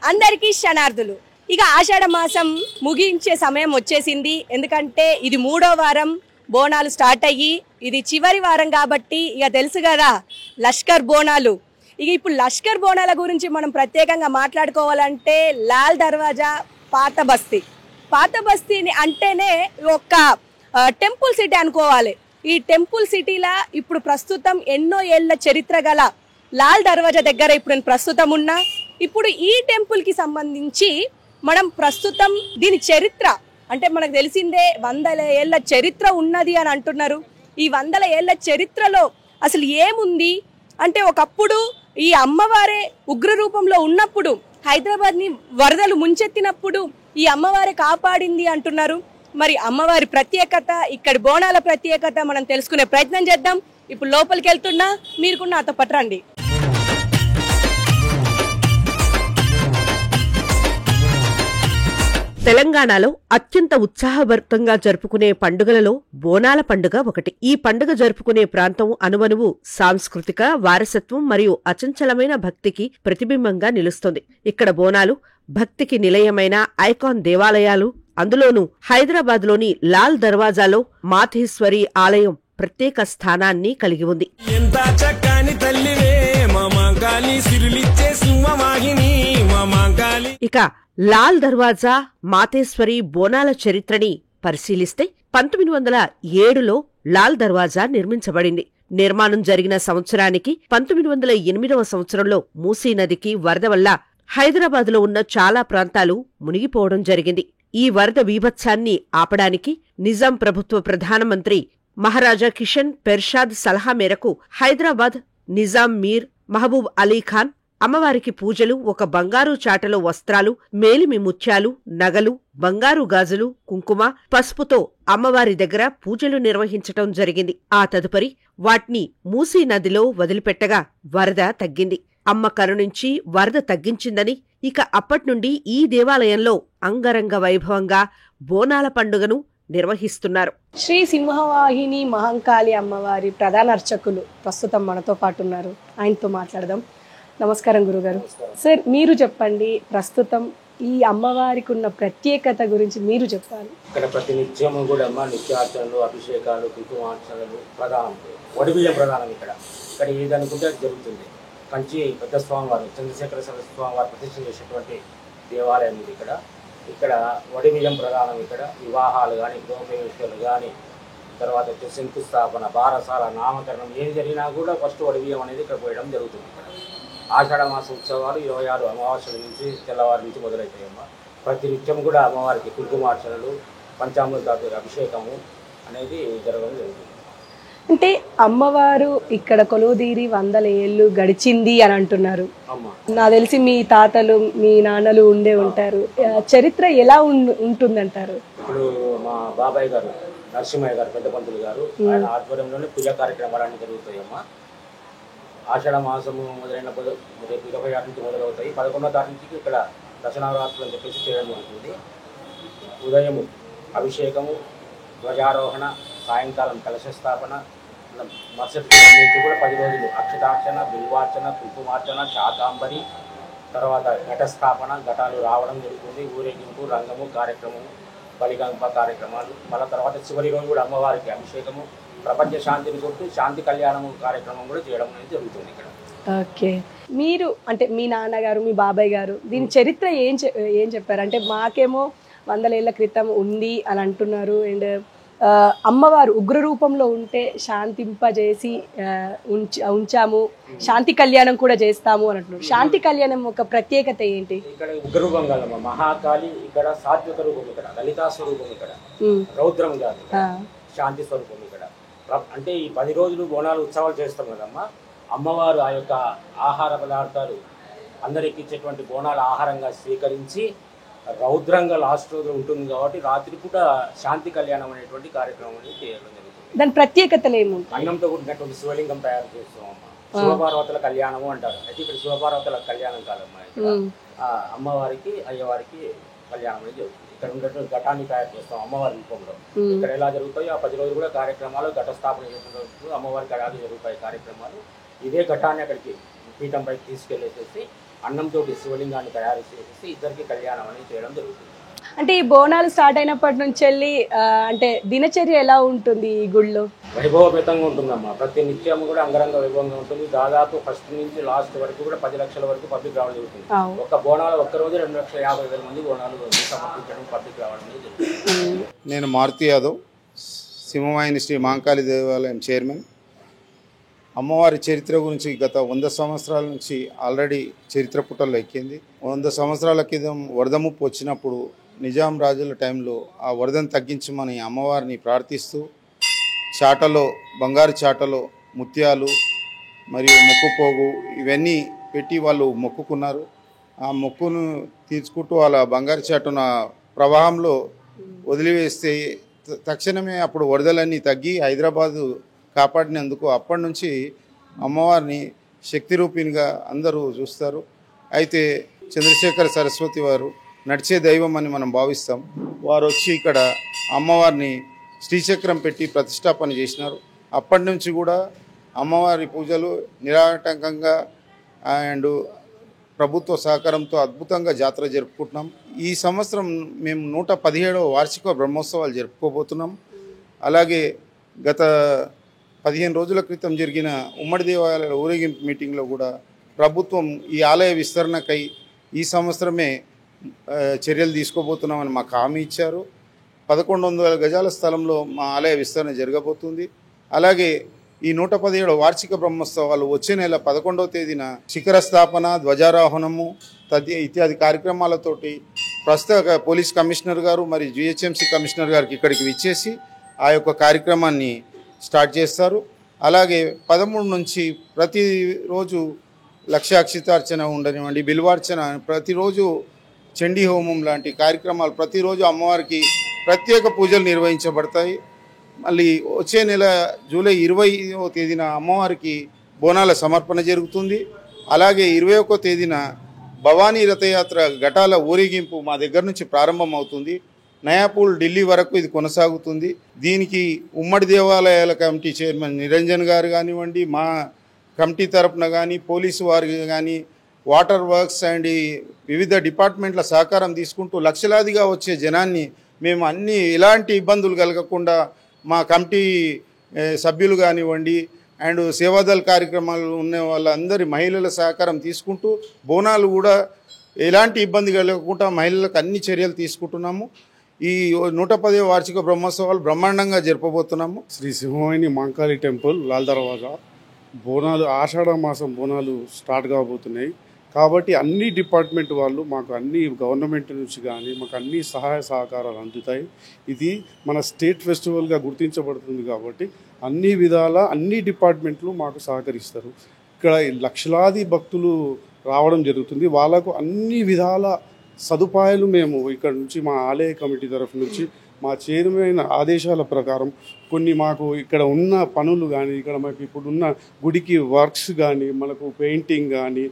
అందరికీ శనార్థులు. ఇక ఆషాఢ మాసం ముగించే సమయం వచ్చేసింది. ఎందుకంటే ఇది 3వ వారం బోనాలు స్టార్ట్ అయ్యి ఇది చివరి వారం కాబట్టి ఇక తెలుసు కదా లష్కర్ బోనాలు. ఇక ఇప్పుడు లష్కర్ బోనాల గురించి మనం ప్రత్యేకంగా మాట్లాడుకోవాలంటే లాల్ దర్వాజా పాత బస్తీని అంటేనే ఒక టెంపుల్ సిటీ అనుకోవాలి. ఈ టెంపుల్ సిటీలా ఇప్పుడు ప్రస్తుతం ఎన్నో ఏళ్ల చరిత్ర గల లాల్ దర్వాజా దగ్గర ఇప్పుడు నేను ప్రస్తుతం ఉన్నా. ఇప్పుడు ఈ టెంపుల్కి సంబంధించి మనం ప్రస్తుతం దీని చరిత్ర అంటే మనకు తెలిసిందే 100 ఏళ్ల చరిత్ర ఉన్నది అని అంటున్నారు. ఈ 100 ఏళ్ల చరిత్రలో అసలు ఏముంది అంటే ఒకప్పుడు ఈ అమ్మవారే ఉగ్ర రూపంలో ఉన్నప్పుడు హైదరాబాద్ని వరదలు ముంచెత్తినప్పుడు ఈ అమ్మవారే కాపాడింది అంటున్నారు. మరి అమ్మవారి ప్రత్యేకత, ఇక్కడి బోనాల ప్రత్యేకత మనం తెలుసుకునే ప్రయత్నం చేద్దాం. ఇప్పుడు లోపలికి వెళ్తున్నా, మీరు కూడా నాతో పాటు రండి. తెలంగాణలో అత్యంత ఉత్సాహభరితంగా జరుపుకునే పండుగలలో బోనాల పండుగ ఒకటి. ఈ పండుగ జరుపుకునే ప్రాంతం అనువనువు సాంస్కృతిక వారసత్వం మరియు అచంచలమైన భక్తికి ప్రతిబింబంగా నిలుస్తుంది. ఇక్కడ బోనాలు భక్తికి నిలయమైన ఐకాన్ దేవాలయాలు. అందులోనూ హైదరాబాద్లోని లాల్ దర్వాజాలో మాథేశ్వరి ఆలయం ప్రత్యేక స్థానాన్ని కలిగి ఉంది. ఇక లాల్ దర్వాజా మాథేశ్వరి బోనాల చరిత్రని పరిశీలిస్తే 1907లో లాల్ దర్వాజా నిర్మించబడింది. నిర్మాణం జరిగిన సంవత్సరానికి 1908వ సంవత్సరంలో మూసీ నదికి వరద వల్ల హైదరాబాద్లో ఉన్న చాలా ప్రాంతాలు మునిగిపోవడం జరిగింది. ఈ వరద బీభత్సాన్ని ఆపడానికి నిజాం ప్రభుత్వ ప్రధానమంత్రి మహారాజా కిషన్ పెర్షాద్ సలహా మేరకు హైదరాబాద్ నిజాం మీర్ మహబూబ్ అలీ ఖాన్ అమ్మవారికి పూజలు, ఒక బంగారు చాటలో వస్త్రాలు, మేలిమి ముత్యాలు, నగలు, బంగారు గాజులు, కుంకుమ, పసుపుతో అమ్మవారి దగ్గర పూజలు నిర్వహించటం జరిగింది. ఆ తదుపరి వాటిని మూసీ నదిలో వదిలిపెట్టగా వరద తగ్గింది. అమ్మ కరుణించి వరద తగ్గించిందని ఇక అప్పట్నుండి ఈ దేవాలయంలో అంగరంగ వైభవంగా బోనాల పండుగను నిర్వహిస్తున్నారు. శ్రీ సింహవాహిని మహంకాళి అమ్మవారి ప్రధాన అర్చకులు ప్రస్తుతం మనతో పాటు ఉన్నారు. ఆయనతో మాట్లాడదాం. నమస్కారం గురుగారు. సార్, మీరు చెప్పండి, ప్రస్తుతం ఈ అమ్మవారికి ఉన్న ప్రత్యేకత గురించి మీరు చెప్పాలి. ఇక్కడ ప్రతి నిత్యము కూడా నిత్యార్చనలు, అభిషేకాలు, కుంకుమార్చనలు ప్రధానం, వడిబియ్యం ప్రధానం. ఇక్కడ ఏదనుకుంటే అది జరుగుతుంది. కంచి పెద్ద స్వామివారు చంద్రశేఖర సరస్వతి స్వామివారు ప్రతిష్ఠ చేసేటువంటి దేవాలయం ఇది. ఇక్కడ వడిబియ్యం ప్రధానం. ఇక్కడ వివాహాలు కానీ, గృహప్రవేశాలు కానీ, తర్వాత శంకుస్థాపన, బారసాల, నామకరణం ఏది జరిగినా కూడా ఫస్ట్ వడిబియ్యం అనేది ఇక్కడ పోయడం జరుగుతుంది. ఇక్కడ ఆషాఢ మాస ఉత్సవాలు 26 అమావాస్యల నుంచి తెల్లవారి నుంచి మొదలవుతాయమ్మ. ప్రతి నిత్యం కూడా అమ్మవారికి కుంకుమార్చనలు, పంచామృతాల అభిషేకము అనేది జరగడం జరుగుతుంది. అంటే అమ్మవారు ఇక్కడ కొలువుదీరి 100 ఏళ్ళు గడిచింది అని అంటున్నారు. నాకు తెలిసి మీ తాతలు, మీ నాన్నలు ఉండే ఉంటారు. చరిత్ర ఎలా ఉంటుందంటారు? ఇప్పుడు మా బాబాయ్ గారు నరసింహయ్య గారు, పెద్ద పంతులు గారు, ఆయన ఆధ్వర్యంలోనే పూజా కార్యక్రమాలన్నీ జరుగుతాయమ్మా. ఆషాఢ మాసము మొదలైన 26 నుంచి మొదలవుతాయి. 11వ తారీఖు నుంచి ఇక్కడ దశనవరాత్రులు అని చెప్పేసి చేయడం జరుగుతుంది. ఉదయము అభిషేకము, ధ్వజారోహణ, సాయంకాలం కలశ స్థాపన, మరుసటి నుంచి కూడా 10 రోజులు అక్షతార్చన, బిల్వార్చన, కుంకుమార్చన, శాకాంబరి, తర్వాత ఘటస్థాపన, ఘటాలు రావడం జరుగుతుంది. ఊరేగింపు, రంగము కార్యక్రమము, బలిగంప కార్యక్రమాలు. మళ్ళీ తర్వాత చివరి రోజు కూడా అమ్మవారికి అభిషేకము, ప్రపంచ శాంతిని కొట్టు శాంతి కళ్యాణము కార్యక్రమం కూడా చేయడం అనేది జరుగుతుంది ఇక్కడ. ఓకే, మీరు అంటే మీ నాన్నగారు, మీ బాబాయ్ గారు దీని చరిత్ర ఏం చెప్పారు? అంటే మాకేమో 100 ఏళ్ల క్రితం ఉంది అని అంటున్నారు. అండ్ అమ్మవారు ఉగ్ర రూపంలో ఉంటే శాంతింపజేసి ఉంచాము, శాంతి కళ్యాణం కూడా చేస్తాము అని అంటున్నారు. శాంతి కళ్యాణం ఒక ప్రత్యేకత ఏంటి? ఇక్కడ ఉగ్ర రూపం కాదమ్మా, మహాకాళి ఇక్కడ సాత్విక రూపం, ఇక్కడ లలితా స్వరూపం, ఇక్కడ రౌద్రం కాదు, శాంతి స్వరూపం. ఇక్కడ అంటే ఈ 10 రోజులు బోనాలు ఉత్సవాలు చేస్తాం కదమ్మా. అమ్మవారు ఆ యొక్క ఆహార పదార్థాలు అందరికి ఇచ్చేటువంటి బోనాల ఆహారంగా స్వీకరించి రౌద్రంగా లాస్ట్ రోజు ఉంటుంది కాబట్టి రాత్రి పూట శాంతి కళ్యాణం అనేటువంటి కార్యక్రమం అనేది చేయడం జరుగుతుంది. దాని ప్రత్యేకతలు ఏముంటాయి? అన్నంతో కూడినటువంటి శివలింగం తయారు చేస్తామమ్మా. శివపార్వతుల కళ్యాణము అంటారు. అయితే ఇక్కడ శివపార్వతుల కళ్యాణం కాదమ్మా, ఇక్కడ అమ్మవారికి అయ్యవారికి కళ్యాణం అనేది జరుగుతుంది. ఇక్కడ ఉన్నటువంటి ఘటాన్ని తయారు చేస్తాం అమ్మవారి రూపంలో. ఇక్కడ ఎలా జరుగుతాయో ఆ 10 రోజులు కూడా కార్యక్రమాలు, ఘట స్థాపన చేసినప్పుడు అమ్మవారికి అలాగే జరుగుతాయి కార్యక్రమాలు. ఇదే ఘటాన్ని అక్కడికి పీఠంపైకి తీసుకెళ్లేసేసి అన్నంతో శివలింగాన్ని తయారు చేసి ఇద్దరికి కళ్యాణం అనేది చేయడం జరుగుతుంది. అంటే ఈ బోనాలు స్టార్ట్ అయినప్పటి నుంచి వెళ్ళి అంటే దినచర్య ఎలా ఉంటుంది ఈ గుళ్ళో? వైభవపేతంగా ఉంటుందమ్మా. ప్రతి నిత్యం కూడా అంగరంగ వైభవంగా ఉంటుంది. దాదాపు ఫస్ట్ నుంచి లాస్ట్ వరకు కూడా 10 లక్షల వరకు పబ్లిక్ రావడం జరుగుతుంది. ఒక బోనాలు ఒక్క రోజు 2,50,000 మంది బోనాలు సమర్పించడం పబ్లిక్ రావడం జరుగుతుంది. నేను మారుతి యాదవ్, సింహవాహిని శ్రీ మహంకాళి దేవాలయం చైర్మన్. అమ్మవారి చరిత్ర గురించి గత 100 సంవత్సరాల నుంచి ఆల్రెడీ చరిత్ర పుటల్లో ఎక్కింది. 100 సంవత్సరాల క్రితం వరద ముప్పు వచ్చినప్పుడు నిజాం రాజుల టైంలో ఆ వరదను తగ్గించమని అమ్మవారిని ప్రార్థిస్తూ చాటలో, బంగారు చాటలో ముత్యాలు మరియు మొక్కుపోగు ఇవన్నీ పెట్టి వాళ్ళు మొక్కుకున్నారు. ఆ మొక్కును తీర్చుకుంటూ వాళ్ళ బంగారు చాటున ప్రవాహంలో వదిలివేస్తే తక్షణమే అప్పుడు వరదలన్నీ తగ్గి హైదరాబాదు కాపాడినందుకు అప్పటి నుంచి అమ్మవారిని శక్తి రూపిణిగా అందరూ చూస్తారు. అయితే చంద్రశేఖర సరస్వతి వారు నడిచే దైవం అని మనం భావిస్తాం. వారు వచ్చి ఇక్కడ అమ్మవారిని శ్రీచక్రం పెట్టి ప్రతిష్టాపన చేసినారు. అప్పటి నుంచి కూడా అమ్మవారి పూజలు నిరాటంకంగా అండ్ ప్రభుత్వ సహకారంతో అద్భుతంగా జాతర జరుపుకుంటున్నాం. ఈ సంవత్సరం మేము 117వ వార్షిక బ్రహ్మోత్సవాలు జరుపుకోబోతున్నాం. అలాగే గత 15 రోజుల క్రితం జరిగిన ఉమ్మడి దేవాలయాల ఊరేగింపు మీటింగ్లో కూడా ప్రభుత్వం ఈ ఆలయ విస్తరణకై ఈ సంవత్సరమే చర్యలు తీసుకోబోతున్నామని మాకు హామీ ఇచ్చారు. 1100 గజాల స్థలంలో మా ఆలయ విస్తరణ జరగబోతుంది. అలాగే ఈ 117వ వార్షిక బ్రహ్మోత్సవాలు వచ్చే నెల 11వ తేదీన శిఖర స్థాపన, ధ్వజారోహణము ఇత్యాది కార్యక్రమాలతోటి ప్రస్తుత పోలీస్ కమిషనర్ గారు మరియు జిహెచ్ఎంసీ కమిషనర్ గారికి ఇక్కడికి విచ్చేసి ఆ యొక్క కార్యక్రమాన్ని స్టార్ట్ చేస్తారు. అలాగే 13 నుంచి ప్రతిరోజు లక్షాక్షితార్చన ఉండనివ్వండి, బిల్వార్చన, ప్రతిరోజు చండీ హోమం లాంటి కార్యక్రమాలు, ప్రతిరోజు అమ్మవారికి ప్రత్యేక పూజలు నిర్వహించబడతాయి. మళ్ళీ వచ్చే నెల జూలై 20వ తేదీన అమ్మవారికి బోనాల సమర్పణ జరుగుతుంది. అలాగే 21వ తేదీన భవానీ రథయాత్ర ఘటాల ఊరేగింపు మా దగ్గర నుంచి ప్రారంభం అవుతుంది. నయాపూల్ ఢిల్లీ వరకు ఇది కొనసాగుతుంది. దీనికి ఉమ్మడి దేవాలయాల కమిటీ చైర్మన్ నిరంజన్ గారు కానివ్వండి, మా కమిటీ తరపున కానీ, పోలీసు వారికి కానీ, వాటర్ వర్క్స్ అండ్ వివిధ డిపార్ట్మెంట్ల సహకారం తీసుకుంటూ లక్షలాదిగా వచ్చే జనాన్ని మేము ఎలాంటి ఇబ్బందులు కలగకుండా మా కమిటీ సభ్యులు కానివ్వండి అండ్ సేవాదళ కార్యక్రమాలు ఉన్న వాళ్ళందరి మహిళల సహకారం తీసుకుంటూ బోనాలు కూడా ఎలాంటి ఇబ్బంది కలగకుండా మహిళలకు అన్ని చర్యలు తీసుకుంటున్నాము. ఈ 110వ వార్షిక బ్రహ్మోత్సవాలు బ్రహ్మాండంగా జరపబోతున్నాము. శ్రీ సింహవాహిని మహంకాళి టెంపుల్ లాల్ దర్వాజా బోనాలు ఆషాఢ మాసం బోనాలు స్టార్ట్ కాబోతున్నాయి. కాబట్టి అన్ని డిపార్ట్మెంట్ వాళ్ళు మాకు అన్ని గవర్నమెంట్ నుంచి కానీ మాకు అన్ని సహాయ సహకారాలు అందుతాయి. ఇది మన స్టేట్ ఫెస్టివల్గా గుర్తించబడుతుంది కాబట్టి అన్ని విధాల అన్ని డిపార్ట్మెంట్లు మాకు సహకరిస్తారు. ఇక్కడ లక్షలాది భక్తులు రావడం జరుగుతుంది. వాళ్ళకు అన్ని విధాల సదుపాయాలు మేము ఇక్కడ నుంచి మా ఆలయ కమిటీ తరఫు నుంచి మా చైర్మన్ ఆదేశాల ప్రకారం కొన్ని మాకు ఇక్కడ ఉన్న పనులు కానీ, ఇక్కడ మాకు ఇప్పుడున్న గుడికి వర్క్స్ కానీ, మనకు పెయింటింగ్ కానీ,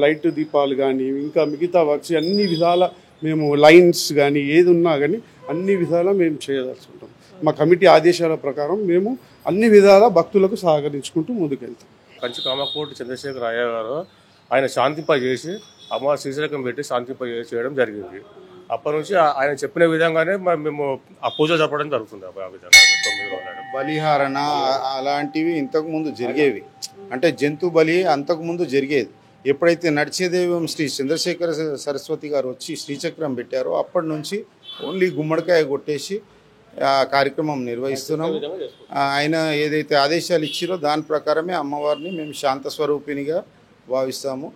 లైట్ దీపాలు కానీ, ఇంకా మిగతా వర్క్స్ అన్ని విధాల మేము లైన్స్ కానీ ఏది ఉన్నా కానీ అన్ని విధాలా మేము చేయదలుచుకుంటాం. మా కమిటీ ఆదేశాల ప్రకారం మేము అన్ని విధాల భక్తులకు సహకరించుకుంటూ ముందుకెళ్తాం. కంచి కామకోటి చంద్రశేఖర్ అయ్య గారు ఆయన శాంతింపజేసి అమ్మవారి శ్రీశైలం పెట్టి శాంతింపజేయడం జరిగింది. అప్పటి నుంచి ఆయన చెప్పిన విధంగానే మేము ఆ పూజ జరపడం జరుగుతుంది. ఆ విధంగా 9 రోజులు బలిహారణ అలాంటివి ఇంతకుముందు జరిగేవి. అంటే జంతు బలి అంతకుముందు జరిగేది. ఎప్పుడైతే నడిచే దైవం శ్రీ చంద్రశేఖర సరస్వతి గారు వచ్చి శ్రీచక్రం పెట్టారో అప్పటి నుంచి ఓన్లీ గుమ్మడికాయ కొట్టేసి ఆ కార్యక్రమం నిర్వహిస్తున్నాం. ఆయన ఏదైతే ఆదేశాలు ఇచ్చిరో దాని ప్రకారమే అమ్మవారిని మేము శాంత స్వరూపిణిగా భావిస్తాము.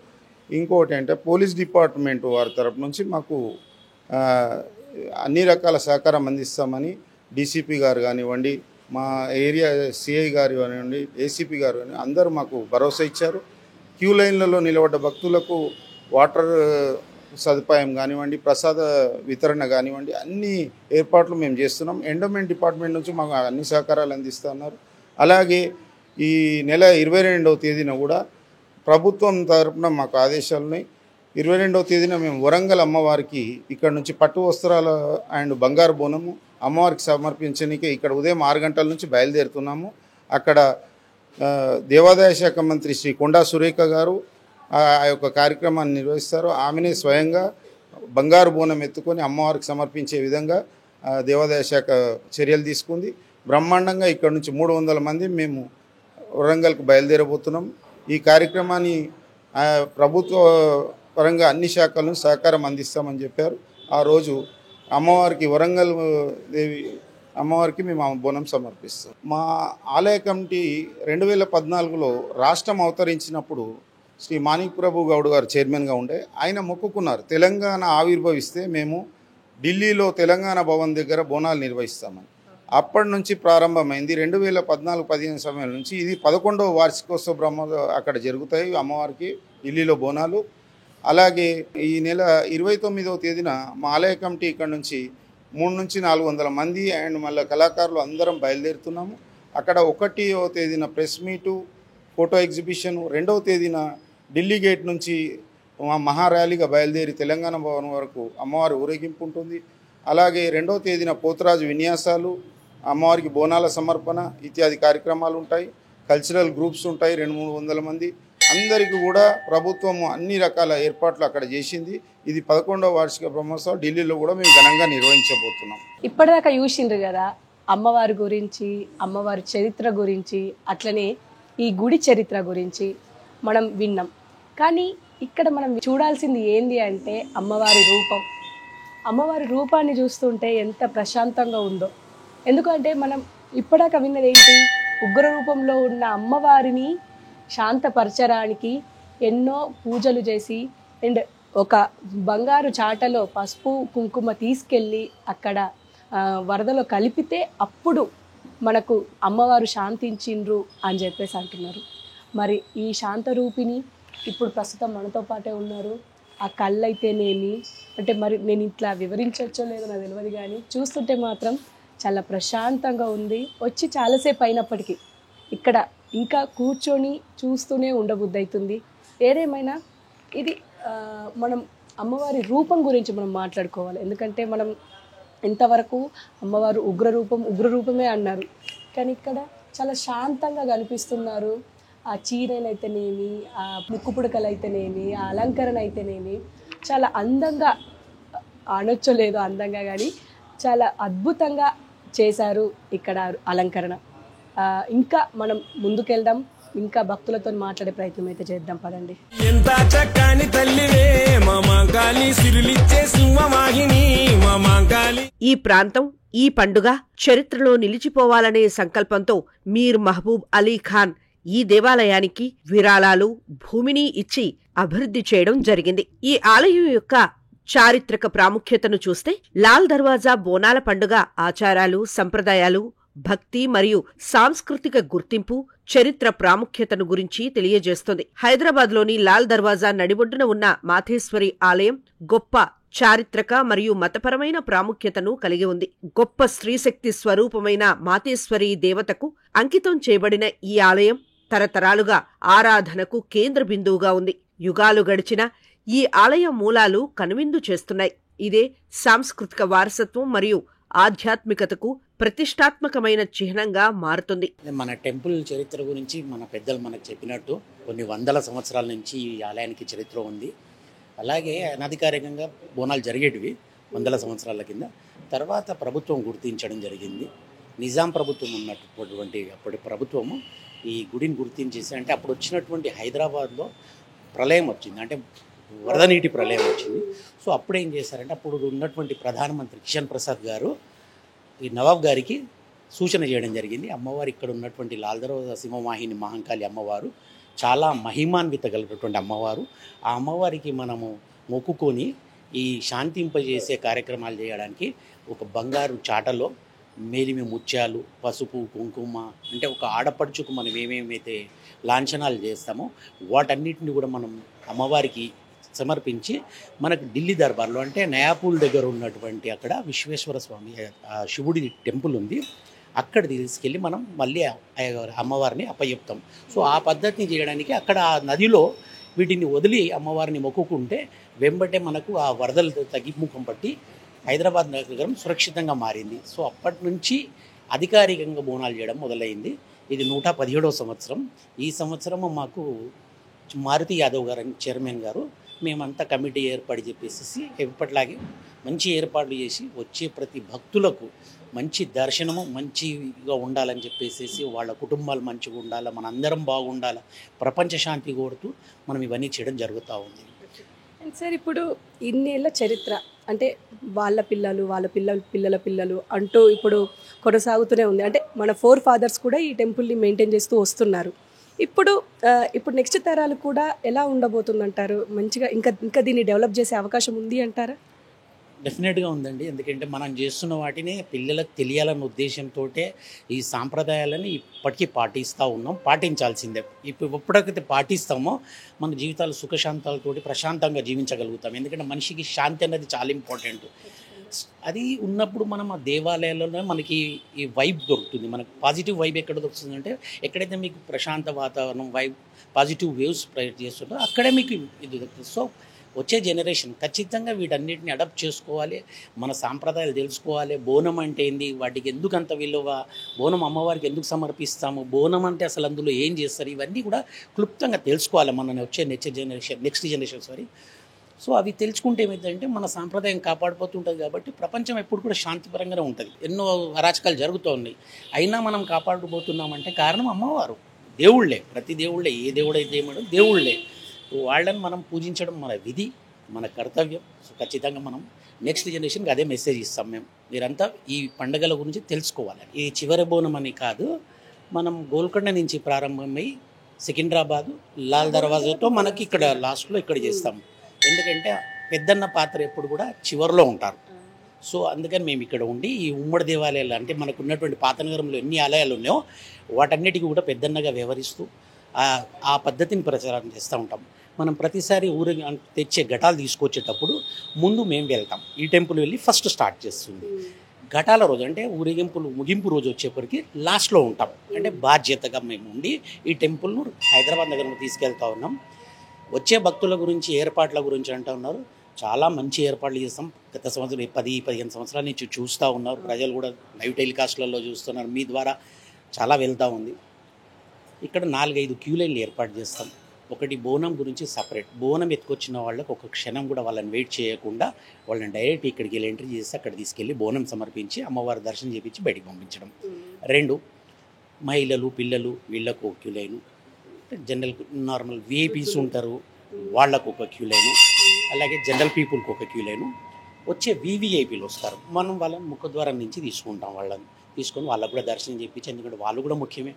ఇంకోటి అంటే పోలీస్ డిపార్ట్మెంట్ వారి తరపు నుంచి మాకు అన్ని రకాల సహకారం అందిస్తామని డీసీపీ గారు కానివ్వండి, మా ఏరియా సిఐ గారు కానివ్వండి, ఏసీపీ గారు కానివ్వండి అందరూ మాకు భరోసా ఇచ్చారు. క్యూ లైన్లలో నిలబడ్డ భక్తులకు వాటర్ సదుపాయం కానివ్వండి, ప్రసాద వితరణ కానివ్వండి అన్ని ఏర్పాట్లు మేము చేస్తున్నాం. ఎండోమెంట్ డిపార్ట్మెంట్ నుంచి మాకు అన్ని సహకారాలు అందిస్తున్నారు. అలాగే ఈ నెల 22వ తేదీన కూడా ప్రభుత్వం తరపున మాకు ఆదేశాలున్నాయి. 22వ తేదీన మేము వరంగల్ అమ్మవారికి ఇక్కడ నుంచి పట్టు వస్త్రాల అండ్ బంగారు బోనము అమ్మవారికి సమర్పించడానికి ఇక్కడ ఉదయం 6 గంటల నుంచి బయలుదేరుతున్నాము. అక్కడ దేవాదాయ శాఖ మంత్రి శ్రీ కొండా సురేఖ గారు ఆ యొక్క కార్యక్రమాన్ని నిర్వహిస్తారు. ఆమెనే స్వయంగా బంగారు బోనం ఎత్తుకొని అమ్మవారికి సమర్పించే విధంగా దేవాదాయ శాఖ చర్యలు తీసుకుంది. బ్రహ్మాండంగా ఇక్కడ నుంచి 300 మంది మేము వరంగల్కు బయలుదేరబోతున్నాం. ఈ కార్యక్రమాన్ని ప్రభుత్వ పరంగా అన్ని శాఖల నుంచి సహకారం అందిస్తామని చెప్పారు. ఆ రోజు అమ్మవారికి వరంగల్ దేవి అమ్మవారికి మేము బోనం సమర్పిస్తాం. మా ఆలయ కమిటీ 2014లో రాష్ట్రం అవతరించినప్పుడు శ్రీ మాణిక్ ప్రభు గౌడ్ గారు చైర్మన్గా ఉండే ఆయన మొక్కుకున్నారు, తెలంగాణ ఆవిర్భవిస్తే మేము ఢిల్లీలో తెలంగాణ భవన్ దగ్గర బోనాలు నిర్వహిస్తామని. అప్పటి నుంచి ప్రారంభమైంది. 2014-15 సమయం నుంచి ఇది 11వ వార్షికోత్సవ అక్కడ జరుగుతాయి అమ్మవారికి ఢిల్లీలో బోనాలు. అలాగే ఈ నెల 29వ తేదీన మా ఆలయ కమిటీ ఇక్కడ నుంచి 300 నుంచి 400 మంది అండ్ మళ్ళీ కళాకారులు అందరం బయలుదేరుతున్నాము. అక్కడ 1వ తేదీన ప్రెస్ మీటు, ఫోటో ఎగ్జిబిషన్, 2వ తేదీన ఢిల్లీ గేట్ నుంచి మహార్యాలీగా బయలుదేరి తెలంగాణ భవన్ వరకు అమ్మవారి ఊరేగింపు ఉంటుంది. అలాగే 2వ తేదీన పోతురాజు విన్యాసాలు, అమ్మవారికి బోనాల సమర్పణ ఇత్యాది కార్యక్రమాలు ఉంటాయి. కల్చరల్ గ్రూప్స్ ఉంటాయి 200-300 మంది. అందరికీ కూడా ప్రభుత్వం అన్ని రకాల ఏర్పాట్లు అక్కడ చేసింది. ఇది 11వ వార్షిక బ్రహ్మోత్సవం ఢిల్లీలో కూడా మేము ఘనంగా నిర్వహించబోతున్నాం. ఇప్పటిదాకా చూసిండ్రు కదా అమ్మవారి గురించి, అమ్మవారి చరిత్ర గురించి, అట్లనే ఈ గుడి చరిత్ర గురించి మనం విన్నాం. కానీ ఇక్కడ మనం చూడాల్సింది ఏంది అంటే అమ్మవారి రూపం. అమ్మవారి రూపాన్ని చూస్తుంటే ఎంత ప్రశాంతంగా ఉందో. ఎందుకంటే మనం ఇప్పటిదాకా విన్నది ఏంటి, ఉగ్ర రూపంలో ఉన్న అమ్మవారిని శాంతపరచడానికి ఎన్నో పూజలు చేసి అండ్ ఒక బంగారు చాటలో పసుపు కుంకుమ తీసుకెళ్ళి అక్కడ వరదలో కలిపితే అప్పుడు మనకు అమ్మవారు శాంతించిండ్రు అని చెప్పేసి అంటున్నారు. మరి ఈ శాంతరూపిణి ఇప్పుడు ప్రస్తుతం మనతో పాటే ఉన్నారు. ఆ కళ్ళు అయితేనేమి అంటే మరి నేను ఇట్లా వివరించవచ్చో లేదో నాకు తెలియదు, కానీ చూస్తుంటే మాత్రం చాలా ప్రశాంతంగా ఉంది. వచ్చి చాలాసేపు అయినప్పటికీ ఇక్కడ ఇంకా కూర్చొని చూస్తూనే ఉండబుద్ధి అవుతుంది. ఏదేమైనా ఇది మనం అమ్మవారి రూపం గురించి మనం మాట్లాడుకోవాలి. ఎందుకంటే మనం ఇంతవరకు అమ్మవారు ఉగ్ర రూపమే అన్నారు, కానీ ఇక్కడ చాలా శాంతంగా కనిపిస్తున్నారు. ఆ చీరలైతేనేమి, ఆ ముక్కు పుడకలు అయితేనేమి, ఆ అలంకరణ అయితేనేమి చాలా అందంగా, అనొచ్చో లేదో అందంగా, కానీ చాలా అద్భుతంగా చేశారు ఇక్కడ అలంకరణ. ఇంకా మనం ముందుకెళ్దాం, ఇంకా భక్తులతో మాట్లాడే ప్రయత్నం అయితే చేద్దాం. పదండి. ఎంత చక్కని తల్లివే మమకాలి సిరులిచ్చే సింహవాహిని మమకాలి. ఈ ప్రాంతం, ఈ పండుగ చరిత్రలో నిలిచిపోవాలనే సంకల్పంతో మీర్ మహబూబ్ అలీ ఖాన్ ఈ దేవాలయానికి విరాళాలు, భూమిని ఇచ్చి అభివృద్ధి చేయడం జరిగింది. ఈ ఆలయం యొక్క చారిత్రక ప్రాముఖ్యతను చూస్తే లాల్ దర్వాజా బోనాల పండుగ ఆచారాలు, సంప్రదాయాలు, భక్తి మరియు సాంస్కృతిక గుర్తింపు, చరిత్ర ప్రాముఖ్యతను గురించి తెలియజేస్తుంది. హైదరాబాద్లోని లాల్ దర్వాజా నడిబొడ్డున ఉన్న మాతేశ్వరి ఆలయం గొప్ప చారిత్రక మరియు మతపరమైన ప్రాముఖ్యతను కలిగి ఉంది. గొప్ప స్త్రీశక్తి స్వరూపమైన మాతేశ్వరి దేవతకు అంకితం చేయబడిన ఈ ఆలయం తరతరాలుగా ఆరాధనకు కేంద్ర బిందువుగా ఉంది. యుగాలు గడిచిన ఈ ఆలయ మూలాలు కనువిందు చేస్తున్నాయి. ఇదే సాంస్కృతిక వారసత్వం మరియు ఆధ్యాత్మికతకు ప్రతిష్టాత్మకమైన చిహ్నంగా మారుతుంది. మన టెంపుల్ చరిత్ర గురించి మన పెద్దలు మనకు చెప్పినట్టు కొన్ని వందల సంవత్సరాల నుంచి ఈ ఆలయానికి చరిత్ర ఉంది. అలాగే అనధికారికంగా బోనాలు జరిగేటివి వందల సంవత్సరాల కింద. తర్వాత ప్రభుత్వం గుర్తించడం జరిగింది. నిజాం ప్రభుత్వం ఉన్నటువంటి అప్పటి ప్రభుత్వము ఈ గుడిని గుర్తించేసి, అంటే అప్పుడు వచ్చినటువంటి హైదరాబాద్లో ప్రళయం వచ్చింది, అంటే వరద నీటి ప్రళయం వచ్చింది. సో అప్పుడు ఏం చేశారంటే అప్పుడు ఉన్నటువంటి ప్రధానమంత్రి కిషన్ ప్రసాద్ గారు ఈ నవాబ్ గారికి సూచన చేయడం జరిగింది. అమ్మవారు ఇక్కడ ఉన్నటువంటి లాల్ దర్వాజా సింహవాహిని మహంకాళి అమ్మవారు చాలా మహిమాన్విత కలిగినటువంటి అమ్మవారు. ఆ అమ్మవారికి మనము మొక్కుకొని ఈ శాంతింపజేసే కార్యక్రమాలు చేయడానికి ఒక బంగారు చాటలో మేలిమి ముత్యాలు, పసుపు, కుంకుమ, అంటే ఒక ఆడపడుచుకు మనం ఏమేమైతే లాంఛనాలు చేస్తామో వాటన్నిటిని కూడా మనం అమ్మవారికి సమర్పించి మనకు ఢిల్లీ దర్బార్లో, అంటే నయాపూల్ దగ్గర ఉన్నటువంటి అక్కడ విశ్వేశ్వర స్వామి శివుడి టెంపుల్ ఉంది, అక్కడ తీసుకెళ్ళి మనం మళ్ళీ అమ్మవారిని అప్పచెప్తాం. సో ఆ పద్ధతిని చేయడానికి అక్కడ ఆ నదిలో వీటిని వదిలి అమ్మవారిని మొక్కుకుంటే వెంబటే మనకు ఆ వరదలు తగ్గిముఖం పట్టి హైదరాబాద్ నగరం సురక్షితంగా మారింది. సో అప్పటి నుంచి అధికారికంగా బోనాలు చేయడం మొదలైంది. ఇది 117వ సంవత్సరం. ఈ సంవత్సరము మాకు మారుతి యాదవ్ గారు చైర్మన్ గారు మేమంతా కమిటీ ఏర్పాటు చెప్పేసి ఎప్పటిలాగే మంచి ఏర్పాట్లు చేసి వచ్చే ప్రతి భక్తులకు మంచి దర్శనము మంచిగా ఉండాలని చెప్పేసి వాళ్ళ కుటుంబాలు మంచిగా ఉండాలి, మన అందరం బాగుండాలి, ప్రపంచ శాంతి కోరుతూ మనం ఇవన్నీ చేయడం జరుగుతూ ఉంది. సార్ ఇప్పుడు ఇన్నేళ్ల చరిత్ర అంటే వాళ్ళ పిల్లలు వాళ్ళ పిల్లల పిల్లలు అంటూ ఇప్పుడు కొనసాగుతూనే ఉంది. అంటే మన ఫాదర్స్ కూడా ఈ టెంపుల్ని మెయింటైన్ చేస్తూ వస్తున్నారు. ఇప్పుడు నెక్స్ట్ తరాలు కూడా ఎలా ఉండబోతుందంటారు? మంచిగా ఇంకా దీన్ని డెవలప్ చేసే అవకాశం ఉంది అంటారా? డెఫినెట్గా ఉందండి. ఎందుకంటే మనం చేస్తున్న వాటిని పిల్లలకు తెలియాలన్న ఉద్దేశంతో ఈ సాంప్రదాయాలని ఇప్పటికీ పాటిస్తూ ఉన్నాం, పాటించాల్సిందే. ఎప్పుడైతే పాటిస్తామో మన జీవితాలు సుఖశాంతాలతోటి ప్రశాంతంగా జీవించగలుగుతాం. ఎందుకంటే మనిషికి శాంతి అనేది చాలా ఇంపార్టెంట్. అది ఉన్నప్పుడు మనం ఆ దేవాలయాల్లోనే మనకి ఈ వైబ్ దొరుకుతుంది. మనకు పాజిటివ్ వైబ్ ఎక్కడ దొరుకుతుందంటే ఎక్కడైతే మీకు ప్రశాంత వాతావరణం వైబ్ పాజిటివ్ వేవ్స్ స్ప్రెడ్ చేస్తుందో అక్కడే మీకు ఇది దొరుకుతుంది. సో వచ్చే జనరేషన్ ఖచ్చితంగా వీటన్నిటిని అడాప్ట్ చేసుకోవాలి, మన సాంప్రదాయాలు తెలుసుకోవాలి. బోనం అంటే ఏంది, వాటికి ఎందుకు అంత విలువ, బోనం అమ్మవారికి ఎందుకు సమర్పిస్తాము, బోనం అంటే అసలు అందులో ఏం చేస్తారు, ఇవన్నీ కూడా క్లుప్తంగా తెలుసుకోవాలి మన వచ్చే నెక్స్ట్ జనరేషన్. సో అవి తెలుసుకుంటే ఏమైందంటే మన సాంప్రదాయం కాపాడిపోతుంటుంది. కాబట్టి ప్రపంచం ఎప్పుడు కూడా శాంతిపరంగానే ఉంటుంది. ఎన్నో అరాచకాలు జరుగుతూ ఉన్నాయి, అయినా మనం కాపాడుకుపోతున్నామంటే కారణం అమ్మవారు, దేవుళ్ళే, ప్రతి దేవుళ్ళే, ఏ దేవుడైతే ఏమో దేవుళ్ళే. వాళ్ళని మనం పూజించడం మన విధి, మన కర్తవ్యం. సో ఖచ్చితంగా మనం నెక్స్ట్ జనరేషన్కి అదే మెసేజ్ ఇస్తాం. మీరంతా ఈ పండుగల గురించి తెలుసుకోవాలి. ఈ చివరి బోనం అని కాదు, మనం గోల్కొండ నుంచి ప్రారంభమై సికింద్రాబాదు లాల్ దర్వాజాతో మనకి ఇక్కడ లాస్ట్లో ఇక్కడ చేస్తాం. ఎందుకంటే పెద్దన్న పాత్ర ఎప్పుడు కూడా చివరిలో ఉంటారు. సో అందుకని మేము ఇక్కడ ఉండి ఈ ఉమ్మడి దేవాలయాలు అంటే మనకు ఉన్నటువంటి పాతనగరంలో ఎన్ని ఆలయాలు ఉన్నాయో వాటన్నిటికీ కూడా పెద్దన్నగా వ్యవహరిస్తూ ఆ పద్ధతిని ప్రచారం చేస్తూ ఉంటాం. మనం ప్రతిసారి తెచ్చే ఘటాలు తీసుకొచ్చేటప్పుడు ముందు మేము వెళ్తాం, ఈ టెంపుల్ వెళ్ళి ఫస్ట్ స్టార్ట్ చేస్తుంది. ఘటాల రోజు అంటే ఊరేగింపులు ముగింపు రోజు వచ్చేప్పటికి లాస్ట్లో ఉంటాం. అంటే బాధ్యతగా మేము ఉండి ఈ టెంపుల్ను హైదరాబాద్ నగరంలో తీసుకెళ్తా ఉన్నాం. వచ్చే భక్తుల గురించి ఏర్పాట్ల గురించి అంటూ ఉన్నారు, చాలా మంచి ఏర్పాట్లు చేస్తాం. గత సంవత్సరం 10-15 సంవత్సరాల నుంచి చూస్తూ ఉన్నారు, ప్రజలు కూడా లైవ్ టెలికాస్ట్లలో చూస్తున్నారు, మీ ద్వారా చాలా వెళ్తూ ఉంది. ఇక్కడ 4-5 క్యూ లైన్లు ఏర్పాటు చేస్తాం. ఒకటి బోనం గురించి సపరేట్, బోనం ఎత్తుకొచ్చిన వాళ్ళకి ఒక క్షణం కూడా వాళ్ళని వెయిట్ చేయకుండా వాళ్ళని డైరెక్ట్ ఇక్కడికి వెళ్ళి ఎంట్రీ చేసి అక్కడ తీసుకెళ్ళి బోనం సమర్పించి అమ్మవారి దర్శనం చేయించి బయటికి పంపించడం. 2 మహిళలు పిల్లలు వీళ్ళకు ఒక queue line, general normal VIPs ఉంటారు వాళ్ళకు ఒక క్యూ లైను, అలాగే జనరల్ పీపుల్కి ఒక క్యూ లైను. వచ్చే వివిఐపీలు వస్తారు, మనం వాళ్ళని ముఖద్వారం నుంచి తీసుకుంటాం. వాళ్ళని తీసుకొని వాళ్ళకు కూడా దర్శనం చేయించి, ఎందుకంటే వాళ్ళు కూడా ముఖ్యమే,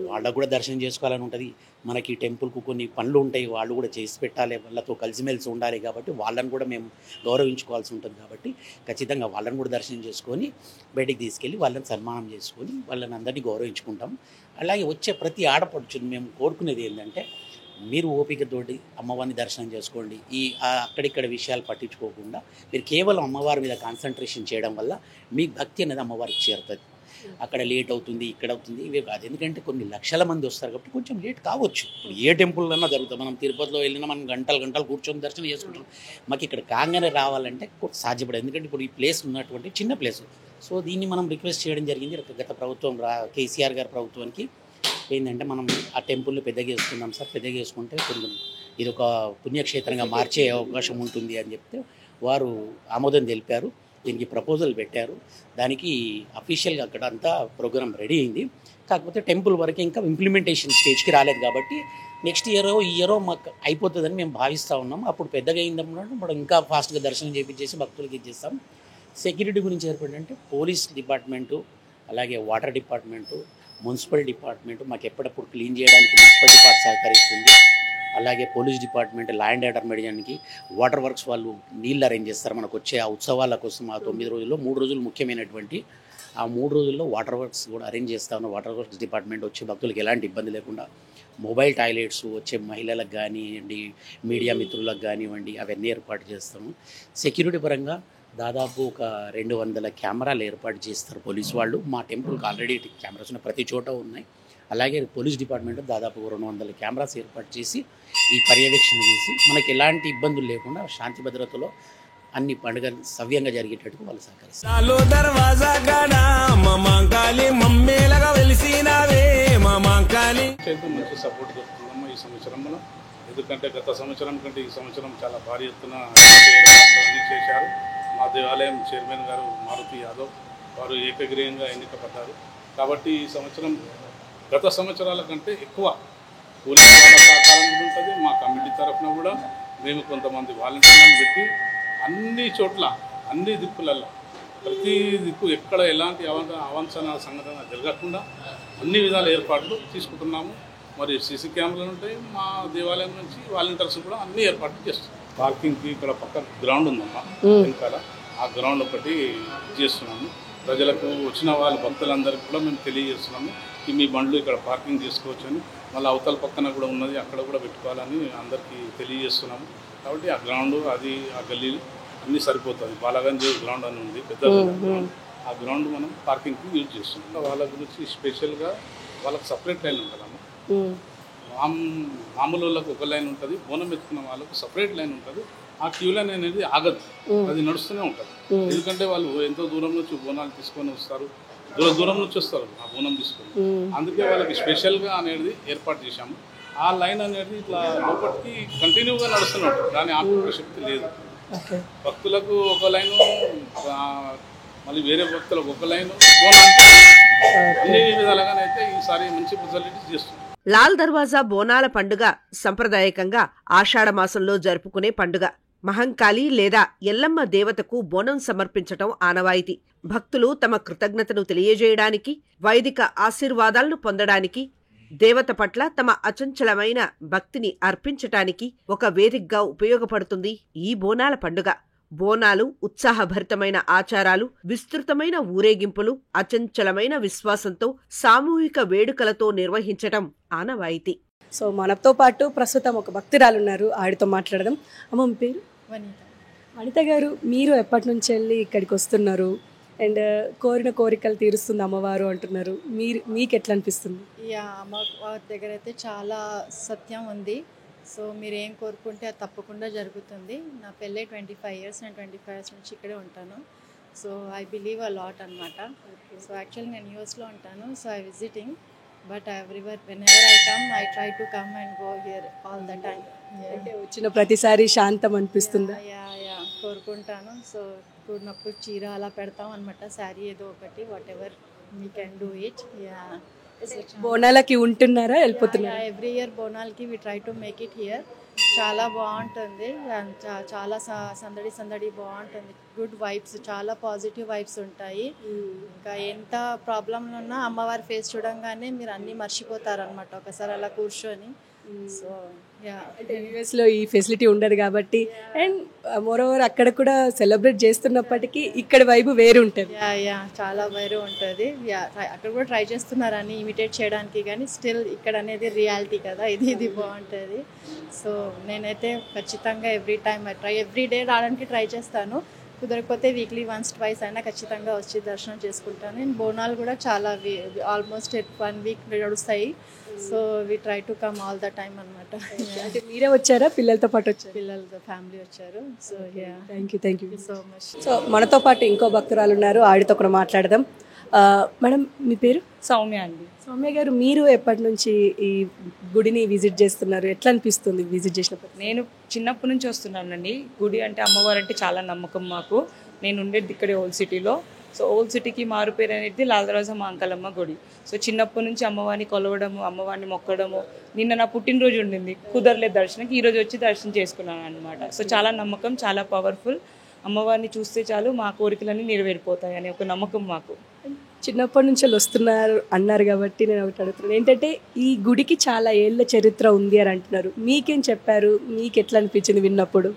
వాళ్ళకు కూడా దర్శనం చేసుకోవాలని ఉంటుంది. మనకి టెంపుల్కు కొన్ని పనులు ఉంటాయి, వాళ్ళు కూడా చేసి పెట్టాలి, వాళ్ళతో కలిసిమెలిసి ఉండాలి. కాబట్టి వాళ్ళని కూడా మేము గౌరవించుకోవాల్సి ఉంటుంది. కాబట్టి ఖచ్చితంగా వాళ్ళని కూడా దర్శనం చేసుకొని బయటికి తీసుకెళ్ళి వాళ్ళని సన్మానం చేసుకొని వాళ్ళని అందరినీ గౌరవించుకుంటాం. అలాగే వచ్చే ప్రతి ఆడపడుచుని మేము కోరుకునేది ఏంటంటే మీరు ఓపికతోటి అమ్మవారిని దర్శనం చేసుకోండి. ఈ అక్కడిక్కడ విషయాలు పట్టించుకోకుండా మీరు కేవలం అమ్మవారి మీద కాన్సన్ట్రేషన్ చేయడం వల్ల మీ భక్తి అనేది అమ్మవారికి చేరుతుంది. అక్కడ లేట్ అవుతుంది, ఇక్కడ అవుతుంది, ఇవే కాదు. ఎందుకంటే కొన్ని లక్షల మంది వస్తారు కాబట్టి కొంచెం లేట్ కావచ్చు. ఇప్పుడు ఏ టెంపుల్ అన్నా జరుగుతుంది. మనం తిరుపతిలో వెళ్ళినా మనం గంటలు కూర్చొని దర్శనం చేసుకుంటాం. మాకు ఇక్కడ కాగానే రావాలంటే సాధ్యపడదు, ఎందుకంటే ఇప్పుడు ఈ ప్లేస్ ఉన్నటువంటి చిన్న ప్లేస్. సో దీన్ని మనం రిక్వెస్ట్ చేయడం జరిగింది గత ప్రభుత్వం కేసీఆర్ గారి ప్రభుత్వానికి. ఏంటంటే మనం ఆ టెంపుల్ని పెద్దగా చేసుకుందాం సార్, పెద్దగా చేసుకుంటే కొంచెం ఇది ఒక పుణ్యక్షేత్రంగా మార్చే అవకాశం ఉంటుంది అని చెప్తే వారు ఆమోదం తెలిపారు. దీనికి ప్రపోజల్ పెట్టారు, దానికి అఫీషియల్గా అక్కడ అంతా ప్రోగ్రామ్ రెడీ అయింది. కాకపోతే టెంపుల్ వరకు ఇంకా ఇంప్లిమెంటేషన్ స్టేజ్కి రాలేదు. కాబట్టి నెక్స్ట్ ఇయరో మాకు అయిపోతుందని మేము భావిస్తూ ఉన్నాం. అప్పుడు పెద్దగా అయిందన్నమాట, మనం ఇంకా ఫాస్ట్గా దర్శనం చేయించేసి భక్తులకి ఇచ్చేస్తాం. సెక్యూరిటీ గురించి ఏర్పడంటే పోలీస్ డిపార్ట్మెంటు, అలాగే వాటర్ డిపార్ట్మెంటు, మున్సిపల్ డిపార్ట్మెంటు మాకు ఎప్పుడప్పుడు క్లీన్ చేయడానికి మున్సిపల్ డిపార్ట్మెంట్ సహకరిస్తుంది. అలాగే police department law and order మెయింటైన్కి వాటర్ వర్క్స్ వాళ్ళు నీళ్ళు అరేంజ్ చేస్తారు. మనకు వచ్చే ఆ ఉత్సవాల కోసం ఆ 9 రోజుల్లో 3 రోజులు ముఖ్యమైనటువంటి ఆ 3 రోజుల్లో వాటర్ వర్క్స్ కూడా అరేంజ్ చేస్తా ఉన్నాం. వాటర్ వర్క్స్ డిపార్ట్మెంట్ వచ్చే భక్తులకు ఎలాంటి ఇబ్బంది లేకుండా మొబైల్ టాయిలెట్స్ వచ్చే మహిళలకు కానివ్వండి, మీడియా మిత్రులకు కానివ్వండి, అవన్నీ ఏర్పాటు చేస్తాము. సెక్యూరిటీ పరంగా దాదాపు ఒక 200 కెమెరాలు ఏర్పాటు చేస్తారు పోలీసు వాళ్ళు. మా టెంపుల్కి ఆల్రెడీ కెమెరాస్ ఉన్న ప్రతి చోట ఉన్నాయి. అలాగే పోలీస్ డిపార్ట్మెంట్ దాదాపు 200 కెమెరాస్ ఏర్పాటు చేసి ఈ పర్యవేక్షణ చేసి మనకి ఎలాంటి ఇబ్బందులు లేకుండా శాంతి భద్రతలో అన్ని పండుగలు సవ్యంగా జరిగేటట్టు వాళ్ళు సహకరిస్తారు. టెంపుల్ మంచి సపోర్ట్ దొరుకుతుందమ్మా. ఈ సంవత్సరం మనం ఎందుకంటే గత సంవత్సరం కంటే ఈ సంవత్సరం చాలా భారీ ఎత్తున ఏర్పాట్లు చేశారు. మా దేవాలయం చైర్మన్ గారు మారుతి యాదవ్ వారు ఏకగ్రీయంగా ఎన్నికపడ్డారు. కాబట్టి ఈ సంవత్సరం గత సంవత్సరాల కంటే ఎక్కువ పోలీసు వాళ్ళ సహకారం ఉంటుంది. మా కమిటీ తరఫున కూడా మేము కొంతమంది వాలంటీర్లను పెట్టి అన్ని చోట్ల అన్ని దిక్కులలో ప్రతి దిక్కు ఎక్కడ ఎలాంటి అవాంఛన సంఘటన జరగకుండా అన్ని విధాల ఏర్పాట్లు తీసుకుంటున్నాము. మరి సీసీ కెమెరాలు ఉంటాయి. మా దేవాలయం నుంచి వాలంటీర్స్ కూడా అన్ని ఏర్పాట్లు చేస్తున్నాం. పార్కింగ్కి ఇక్కడ పక్కన గ్రౌండ్ ఉందమ్మా, వెనకాల ఆ గ్రౌండ్ ఒకటి చేస్తున్నాము. ప్రజలకు వచ్చిన వాళ్ళ భక్తులందరికీ కూడా మేము తెలియజేస్తున్నాము ఈ మీ బండ్లు ఇక్కడ పార్కింగ్ చేసుకోవచ్చు అని. మళ్ళీ అవతల పక్కన కూడా ఉన్నది, అక్కడ కూడా పెట్టుకోవాలని అందరికీ తెలియజేస్తున్నాము. కాబట్టి ఆ గ్రౌండ్ అది ఆ గల్లీలు అన్నీ సరిపోతుంది. బాలాగంజ్ గ్రౌండ్ అని ఉంది, పెద్ద గ్రౌండ్. ఆ గ్రౌండ్ మనం పార్కింగ్కి యూజ్ చేస్తున్నాం. వాళ్ళ గురించి స్పెషల్గా వాళ్ళకి సపరేట్ లైన్ ఉంటుందమ్మా. మామూలు వాళ్ళకు ఒక లైన్ ఉంటుంది, బోనం ఎత్తుకున్న వాళ్ళకు సపరేట్ లైన్ ఉంటుంది. ఆ క్యూ లైన్ అనేది ఆగదు, అది నడుస్తూనే ఉంటుంది. ఎందుకంటే వాళ్ళు ఎంతో దూరం నుంచి బోనాలు తీసుకొని వస్తారు, దూరం నుంచి వస్తారు ఆ బోనం తీసుకొని. అందుకే వాళ్ళకి స్పెషల్గా అనేది ఏర్పాటు చేశాము. ఆ లైన్ అనేది ఇట్లా లోపలికి కంటిన్యూగా నడుస్తూనే ఉంటుంది, దాని ఆపే శక్తి లేదు. భక్తులకు ఒక లైను, మళ్ళీ వేరే భక్తులకు ఒక లైను, బోనానికి అన్ని విధాలుగానైతే ఈసారి మంచి ఫెసిలిటీస్ చేస్తుంది. లాల్ దర్వాజా బోనాల పండుగ సంప్రదాయకంగా ఆషాఢ మాసంలో జరుపుకునే పండుగ. మహంకాళి లేదా ఎల్లమ్మ దేవతకు బోనం సమర్పించటం ఆనవాయితీ. భక్తులు తమ కృతజ్ఞతను తెలియజేయడానికి, వైదిక ఆశీర్వాదాలను పొందడానికి, దేవత పట్ల తమ అచంచలమైన భక్తిని అర్పించటానికి ఒక వేదికగా ఉపయోగపడుతుంది ఈ బోనాల పండుగ. బోనాలు ఉత్సాహభరితమైన ఆచారాలు, విస్తృతమైన ఊరేగింపులు, అచంచలమైన విశ్వాసంతో సామూహిక వేడుకలతో నిర్వహించటం ఆనవాయితీ. సో మనతో పాటు ప్రస్తుతం ఒక భక్తురాలు ఉన్నారు, ఆవిడతో మాట్లాడదాం. అమ్మ మీ పేరు? వనిత గారు, మీరు ఎప్పటి నుంచి వెళ్ళి ఇక్కడికి వస్తున్నారు అండ్ కోరిన కోరికలు తీరుస్తుంది అమ్మవారు అంటున్నారు, మీకు ఎట్లా అనిపిస్తుంది? అమ్మవారి దగ్గర అయితే చాలా సత్యం ఉంది. సో మీరు ఏం కోరుకుంటే అది తప్పకుండా జరుగుతుంది. నా పెళ్ళి 25 years, నేను 25 years నుంచి ఇక్కడే ఉంటాను. So I believe a lot అనమాట. సో యాక్చువల్లీ నేను యూఎస్లో ఉంటాను. So I visiting, but whenever I come, I try to come and go here all the time. అంటే వచ్చిన ప్రతిసారి శాంతం అనిపిస్తుంది. కోరుకుంటాను. సో కూడినప్పుడు చీర అలా పెడతాం అనమాట, శారీ ఏదో ఒకటి, whatever we can do it. బోనాలకి ఉంటున్నారా, వెళ్ళిపోతున్నారా? ఎవ్రీ ఇయర్ బోనాలకి we try to make it here. చాలా బాగుంటుంది, చాలా సందడి బాగుంటుంది. గుడ్ వైబ్స్, చాలా పాజిటివ్ వైబ్స్ ఉంటాయి. ఇంకా ఎంత ప్రాబ్లంలు ఉన్నా అమ్మవారి ఫేస్ చూడంగానే మీరు అన్నీ మర్చిపోతారనమాట ఒకసారి అలా కూర్చొని. సో అంటే యూఎస్లో ఈ ఫెసిలిటీ ఉండదు కాబట్టి, అండ్ మోరోవర్ అక్కడ కూడా సెలబ్రేట్ చేస్తున్నప్పటికీ ఇక్కడ వైబు వేరు ఉంటుంది. చాలా వేరు ఉంటుంది. అక్కడ కూడా ట్రై చేస్తున్నారని ఇమిటేట్ చేయడానికి, కానీ స్టిల్ ఇక్కడ అనేది రియాలిటీ కదా, ఇది బాగుంటుంది. సో నేనైతే ఖచ్చితంగా ఎవ్రీ డే రావడానికి ట్రై చేస్తాను. కుదరకపోతే వీక్లీ వన్స్ ట్వైస్ అయినా ఖచ్చితంగా వచ్చి దర్శనం చేసుకుంటాను. నేను బోనాలు కూడా చాలా ఆల్మోస్ట్ 1 week నడుస్తాయి. So we try to come all the time అనమాట. అంటే మీరే వచ్చారా, పిల్లలతో పాటు వచ్చారు? పిల్లలతో ఫ్యామిలీ వచ్చారు. So thank you so much. So మనతో పాటు ఇంకో భక్తురాలు ఉన్నారు, ఆవిడతో కూడా మాట్లాడదాం. మేడం మీ పేరు? సౌమ్య అండి. సౌమ్య గారు, మీరు ఎప్పటి నుంచి ఈ గుడిని విజిట్ చేస్తున్నారు, ఎట్లా అనిపిస్తుంది విజిట్ చేసినప్పుడు? నేను చిన్నప్పటి నుంచి వస్తున్నానండి. గుడి అంటే అమ్మవారు అంటే చాలా నమ్మకం మాకు. నేను ఉండేది ఇక్కడే ఓల్డ్ సిటీలో. సో ఓల్డ్ సిటీకి మారు పేరు అనేది లాల్ దర్వాజా మాంకాలమ్మ గుడి. సో చిన్నప్పటి నుంచి అమ్మవారిని కొలవడము, అమ్మవారిని మొక్కడము. నిన్న నా పుట్టినరోజు ఉండింది, కుదరలేదు దర్శనంకి, ఈరోజు వచ్చి దర్శనం చేసుకున్నాను అనమాట. సో చాలా నమ్మకం, చాలా పవర్ఫుల్. అమ్మవారిని చూస్తే చాలు మా కోరికలన్నీ నెరవేరిపోతాయి అనే ఒక నమ్మకం మాకు. చిన్నప్పటి నుంచి వస్తున్నారు అన్నారు కాబట్టి నేను ఒకటి అడుగుతున్నాను, ఏంటంటే ఈ గుడికి చాలా ఏళ్ళ చరిత్ర ఉంది అని అంటున్నారు. మీకేం చెప్పారు, మీకు ఎట్లా అనిపించింది విన్నప్పుడు?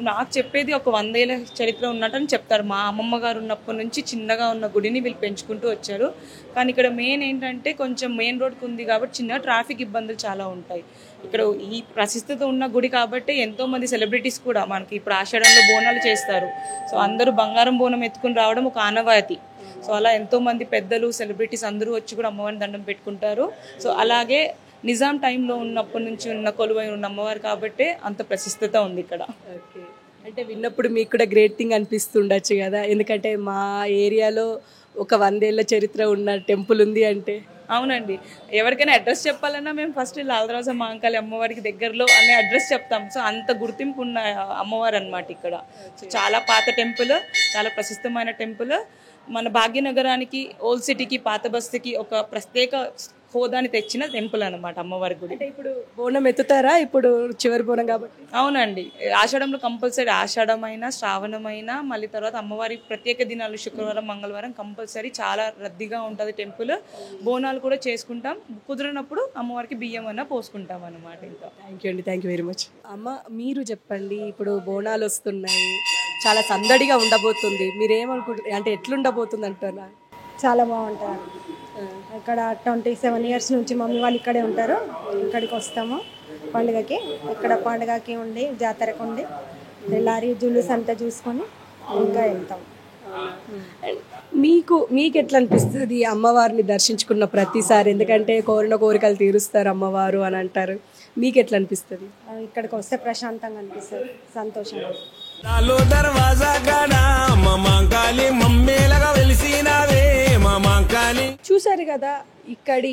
నాకు చెప్పేది ఒక 100 ఏళ్ళ చరిత్ర ఉన్నట్టని చెప్తారు. మా అమ్మమ్మ గారు ఉన్నప్పటి నుంచి చిన్నగా ఉన్న గుడిని వీళ్ళు పెంచుకుంటూ వచ్చారు. కానీ ఇక్కడ మెయిన్ ఏంటంటే కొంచెం మెయిన్ రోడ్కి ఉంది కాబట్టి చిన్న ట్రాఫిక్ ఇబ్బందులు చాలా ఉంటాయి. ఇక్కడ ఈ ప్రసిద్ధత ఉన్న గుడి కాబట్టి ఎంతోమంది సెలబ్రిటీస్ కూడా మనకి ఇప్పుడు ఆషాఢంలో బోనాలు చేస్తారు. సో అందరూ బంగారం బోనం ఎత్తుకుని రావడం ఒక ఆనవాయితీ. సో అలా ఎంతోమంది పెద్దలు సెలబ్రిటీస్ అందరూ వచ్చి కూడా అమ్మవారిని దండం పెట్టుకుంటారు. సో అలాగే నిజాం టైంలో ఉన్నప్పటి నుంచి ఉన్న కొలువై ఉన్న అమ్మవారు కాబట్టి అంత ప్రసిద్ధత ఉంది ఇక్కడ. అంటే విన్నప్పుడు మీకు కూడా గ్రేట్ థింగ్ అనిపిస్తుండొచ్చు కదా, ఎందుకంటే మా ఏరియాలో ఒక 100 ఏళ్ల చరిత్ర ఉన్న టెంపుల్ ఉంది అంటే. అవునండి, ఎవరికైనా అడ్రస్ చెప్పాలన్నా మేము ఫస్ట్ లాల్ దర్వాజా మహంకాళి అమ్మవారికి దగ్గరలో అనే అడ్రస్ చెప్తాం. సో అంత గుర్తింపు ఉన్న అమ్మవారు అన్నమాట ఇక్కడ. సో చాలా పాత టెంపుల్, చాలా ప్రసిద్ధమైన టెంపుల్. మన భాగ్యనగరానికి, ఓల్డ్ సిటీకి, పాత బస్తీకి ఒక ప్రత్యేక హోదాని తెచ్చిన టెంపుల్ అనమాట అమ్మవారి గుడి. అంటే ఇప్పుడు బోనం ఎత్తుతారా? ఇప్పుడు చివరి బోనం కాబట్టి. అవునండి, ఆషాఢంలో కంపల్సరీ, ఆషాఢమైనా శ్రావణమైనా, మళ్ళీ తర్వాత అమ్మవారి ప్రత్యేక దినాలు శుక్రవారం, మంగళవారం కంపల్సరీ చాలా రద్దీగా ఉంటుంది టెంపుల్. బోనాలు కూడా చేసుకుంటాం, కుదిరినప్పుడు అమ్మవారికి బియ్యం అన్న పోసుకుంటాం అన్నమాట. ఇంకా థ్యాంక్ యూ వెరీ మచ్. అమ్మ మీరు చెప్పండి, ఇప్పుడు బోనాలు వస్తున్నాయి, చాలా సందడిగా ఉండబోతుంది, మీరేమనుకుంటారు? అంటే ఎట్లుండబోతుంది అంటారా? చాలా బాగుంటుంది. ఇక్కడ 27 years నుంచి మమ్మీ వాళ్ళు ఇక్కడే ఉంటారు. ఇక్కడికి వస్తాము పండుగకి. ఇక్కడ పండుగకి ఉండి, జాతరకు ఉండి, తెల్లారి జులుస్ అంతా చూసుకొని ఇంకా వెళ్తాం. మీకు ఎట్లా అనిపిస్తుంది అమ్మవారిని దర్శించుకున్న ప్రతిసారి? ఎందుకంటే కోరిన కోరికలు తీరుస్తారు అమ్మవారు అని అంటారు. మీకు ఎట్లా అనిపిస్తుంది? ఇక్కడికి వస్తే ప్రశాంతంగా అనిపిస్తుంది, సంతోషంగా. లాలో దర్వాజా కాడా మహంకాళి మమ్మేలగా వెలిసినావే మహంకాళి. చూశారు కదా ఇక్కడి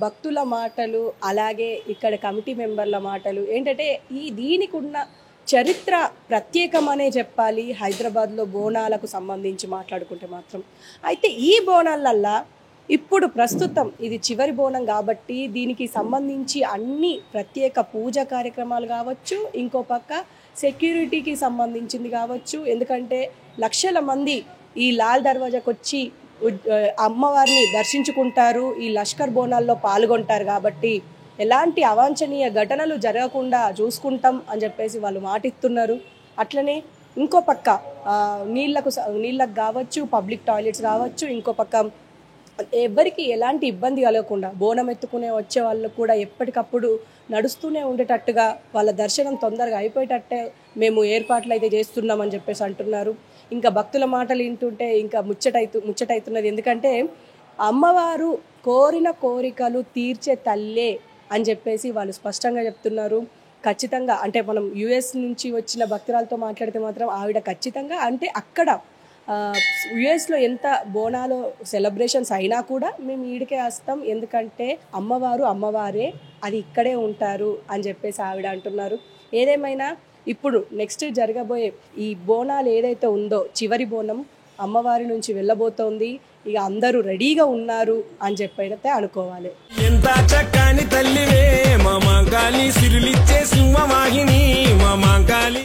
భక్తుల మాటలు, అలాగే ఇక్కడ కమిటీ మెంబర్ల మాటలు. ఏంటంటే దీనికి ఉన్న చరిత్ర ప్రత్యేకమనే చెప్పాలి హైదరాబాద్లో బోనాలకు సంబంధించి మాట్లాడుకుంటే మాత్రం. అయితే ఈ బోనాలల్లా ఇప్పుడు ప్రస్తుతం ఇది చివరి బోనం కాబట్టి దీనికి సంబంధించి అన్ని ప్రత్యేక పూజ కార్యక్రమాలు కావచ్చు, ఇంకో పక్క సెక్యూరిటీకి సంబంధించింది కావచ్చు. ఎందుకంటే లక్షల మంది ఈ లాల్ దర్వాజాకు వచ్చి అమ్మవారిని దర్శించుకుంటారు, ఈ లష్కర్ బోనాల్లో పాల్గొంటారు కాబట్టి ఎలాంటి అవాంఛనీయ ఘటనలు జరగకుండా చూసుకుంటాం అని చెప్పేసి వాళ్ళు మాటిస్తున్నారు. అట్లనే ఇంకో పక్క నీళ్ళకు కావచ్చు, పబ్లిక్ టాయిలెట్స్ కావచ్చు, ఇంకో పక్క ఎవరికి ఎలాంటి ఇబ్బంది కలగకుండా బోనం ఎత్తుకునే వచ్చే వాళ్ళు కూడా ఎప్పటికప్పుడు నడుస్తూనే ఉండేటట్టుగా వాళ్ళ దర్శనం తొందరగా అయిపోయేటట్టే మేము ఏర్పాట్లు అయితే చేస్తున్నామని చెప్పేసి అంటున్నారు. ఇంకా భక్తుల మాటలు వింటుంటే ఇంకా ముచ్చటైతున్నది. ఎందుకంటే అమ్మవారు కోరిన కోరికలు తీర్చే తల్లే అని చెప్పేసి వాళ్ళు స్పష్టంగా చెప్తున్నారు. ఖచ్చితంగా అంటే మనం యుఎస్ నుంచి వచ్చిన భక్తురాలతో మాట్లాడితే మాత్రం ఆవిడ ఖచ్చితంగా అంటే అక్కడ యుఎస్లో ఎంత బోనాలు సెలబ్రేషన్స్ అయినా కూడా మేము ఈడికే వస్తాం, ఎందుకంటే అమ్మవారే అది ఇక్కడే ఉంటారు అని చెప్పేసి ఆవిడ అంటున్నారు. ఏదేమైనా ఇప్పుడు నెక్స్ట్ జరగబోయే ఈ బోనాలు ఏదైతే ఉందో చివరి బోనం అమ్మవారి నుంచి వెళ్ళబోతోంది. ఇక అందరూ రెడీగా ఉన్నారు అని చెప్పైతే అనుకోవాలి. ఎంత చక్కని తల్లివే మహంకాళి, సిరులిచ్చే సింహవాహిని మహంకాళి.